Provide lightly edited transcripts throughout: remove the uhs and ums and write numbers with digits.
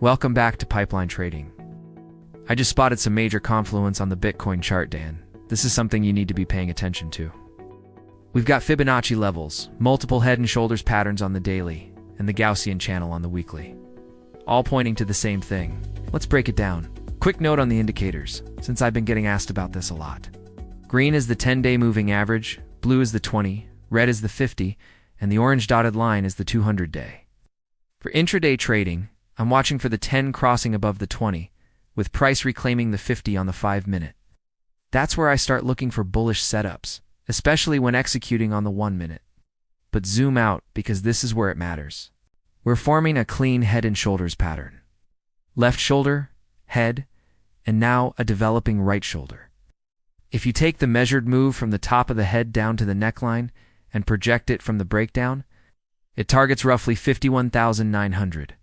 Welcome back to Pipeline Trading. I just spotted some major confluence on the Bitcoin chart, Dan. This is something you need to be paying attention to. We've got Fibonacci levels, multiple head and shoulders patterns on the daily, and the Gaussian Channel on the weekly, all pointing to the same thing. Let's break it down. Quick note on the indicators, since I've been getting asked about this a lot. Green is the 10-day moving average, blue is the 20, red is the 50, and the orange dotted line is the 200-day. For intraday trading, I'm watching for the 10 crossing above the 20, with price reclaiming the 50 on the 5-minute. That's where I start looking for bullish setups, especially when executing on the 1-minute. But zoom out, because this is where it matters. We're forming a clean head and shoulders pattern. Left shoulder, head, and now a developing right shoulder. If you take the measured move from the top of the head down to the neckline and project it from the breakdown, it targets roughly 51,900.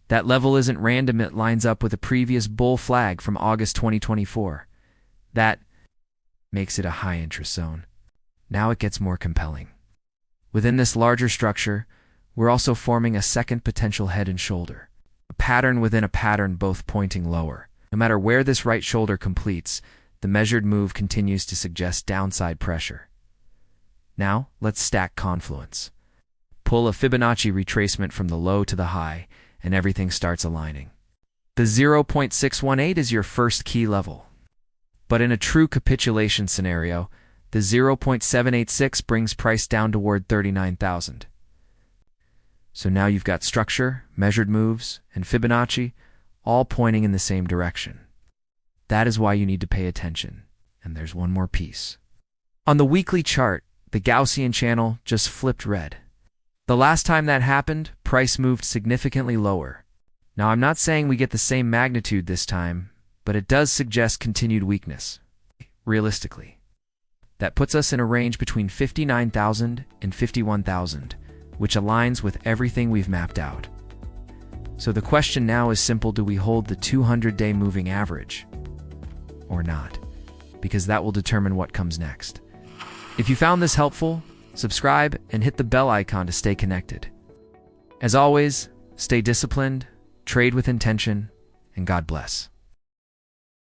That level isn't random, it lines up with a previous bull flag from August 2024. That makes it a high interest zone. Now it gets more compelling. Within this larger structure, we're also forming a second potential head and shoulder. A pattern within a pattern, both pointing lower. No matter where this right shoulder completes, the measured move continues to suggest downside pressure. Now, let's stack confluence. Pull a Fibonacci retracement from the low to the high, and everything starts aligning. The 0.618 is your first key level. But in a true capitulation scenario, the 0.786 brings price down toward 39,000. So now you've got structure, measured moves, and Fibonacci, all pointing in the same direction. That is why you need to pay attention. And there's one more piece. On the weekly chart, the Gaussian channel just flipped red. The last time that happened, price moved significantly lower. Now, I'm not saying we get the same magnitude this time, but it does suggest continued weakness. Realistically, that puts us in a range between 59,000 and 51,000, which aligns with everything we've mapped out. So the question now is simple: do we hold the 200-day moving average or not? Because that will determine what comes next. If you found this helpful, subscribe and hit the bell icon to stay connected. As always, stay disciplined, trade with intention, and God bless.